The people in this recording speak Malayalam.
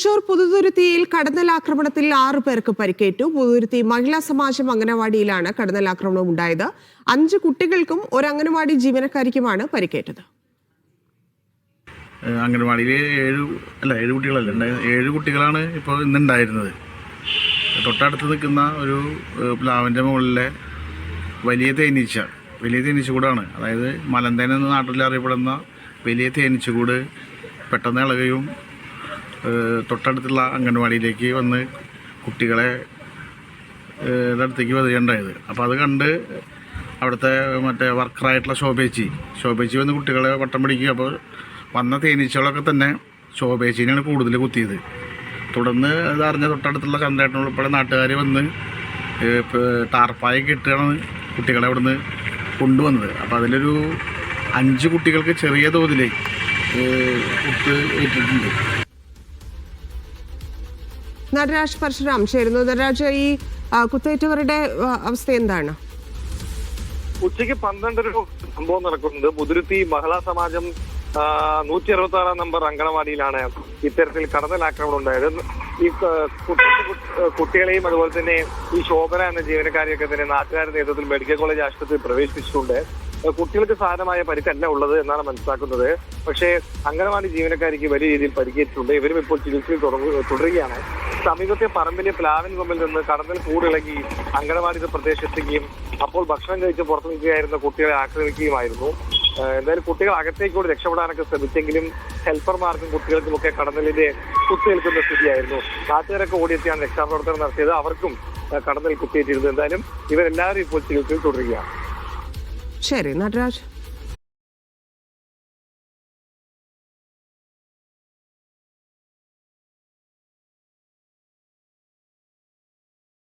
തൃശൂർ പുതുതുരുത്തിയിൽ കടന്നലാക്രമണത്തിൽ 6 പേർക്ക് പരിക്കേറ്റു. പുതുതുരുത്തി മഹിളാ സമാജം അംഗനവാടിയിലാണ് കടന്നലാക്രമണം ഉണ്ടായത്. 5 കുട്ടികൾക്കും ഒരു അംഗനവാടി ജീവനക്കാരിക്കുമാണ് പരിക്കേറ്റത്. അംഗനവാടിയിൽ 7 കുട്ടികളല്ല, 7 കുട്ടികളാണ് ഇപ്പോൾ ഇന്നുണ്ടായിരുന്നത്. തൊട്ടടുത്ത് നിൽക്കുന്ന ഒരു പ്ലാവിൻ്റെ മുകളിലെ വലിയ തേനീച്ചകൂടാണ്. അതായത് മലന്തേൻ എന്ന നാട്ടിൽ അറിയപ്പെടുന്ന വലിയ തേനീച്ചകൂട് പെട്ടെന്ന് ഇളകുകയും തൊട്ടടുത്തുള്ള അംഗൻവാടിയിലേക്ക് വന്ന് കുട്ടികളെ അടുത്തേക്ക് വരികയുണ്ടായത്. അപ്പോൾ അത് കണ്ട് അവിടുത്തെ മറ്റേ വർക്കറായിട്ടുള്ള ശോഭേച്ചി വന്ന് കുട്ടികളെ വട്ടം പിടിക്കുക. അപ്പോൾ വന്ന തേനീച്ചകളൊക്കെ തന്നെ ശോഭേച്ചിനെയാണ് കൂടുതൽ കുത്തിയത്. തുടർന്ന് അതറിഞ്ഞ തൊട്ടടുത്തുള്ള ചന്ദ്രേട്ടൻ ഉൾപ്പെടെ നാട്ടുകാർ വന്ന് ടാർപ്പായൊക്കെ ഇട്ടാണ് കുട്ടികളെ അവിടുന്ന് കൊണ്ടുവന്നത്. അപ്പോൾ അതിലൊരു 5 കുട്ടികൾക്ക് ചെറിയ തോതിൽ കുത്ത് ഏറ്റിട്ടുണ്ട്. നടരാജ് പരശുരാം ചേരുന്നു. നടരാജ്, ഈ കുത്തേറ്റവരുടെ അവസ്ഥ എന്താണ്? ഉച്ചയ്ക്ക് 12 സംഭവം നടക്കുന്നത് പുതുരുത്തി മഹിളാ സമാജം 166 നമ്പർ അങ്കണവാടിയിലാണ് ഇത്തരത്തിൽ കടന്നലാക്രമണം ഉണ്ടായത്. ഈ കുട്ടികളെയും അതുപോലെ തന്നെ ഈ ശോഭന എന്ന ജീവനക്കാരെയൊക്കെ തന്നെ നാട്ടുകാരുടെ നേതൃത്വത്തിൽ മെഡിക്കൽ കോളേജ് ആശുപത്രിയിൽ പ്രവേശിപ്പിച്ചിട്ടുണ്ട്. കുട്ടികൾക്ക് സാരമായ പരിക്കല്ല ഉള്ളത് എന്നാണ് മനസ്സിലാക്കുന്നത്. പക്ഷേ അംഗനവാടി ജീവനക്കാരിക്ക് വലിയ രീതിയിൽ പരിക്കേറ്റിട്ടുണ്ട്. ഇവരും ഇപ്പോൾ ചികിത്സയിൽ തുടരുകയാണ്. സമീപത്തെ പറമ്പിലെ പ്ലാവിൻ കൊമ്പിൽ നിന്ന് കടന്നൽ കൂടിളകി അംഗനവാടി പ്രദേശത്തെത്തുകയും അപ്പോൾ ഭക്ഷണം കഴിച്ച് പുറത്തു നിൽക്കുകയായിരുന്ന കുട്ടികളെ ആക്രമിക്കുകയുമായിരുന്നു. എന്തായാലും കുട്ടികൾ അകത്തേക്കൂടി രക്ഷപ്പെടാനൊക്കെ ശ്രമിച്ചെങ്കിലും ഹെൽപ്പർമാർക്കും കുട്ടികൾക്കുമൊക്കെ കടന്നലിന്റെ കുത്തേൽക്കുന്ന സ്ഥിതിയായിരുന്നു. നാട്ടുകാരൊക്കെ ഓടിയെത്തിയാണ് രക്ഷാപ്രവർത്തനം നടത്തിയത്. അവർക്കും കടന്നൽ കുത്തിയേറ്റിരുന്നു. എന്തായാലും ഇവരെല്ലാവരും ഇപ്പോൾ ചികിത്സയിൽ തുടരുകയാണ്. ശരി നടരാജ്.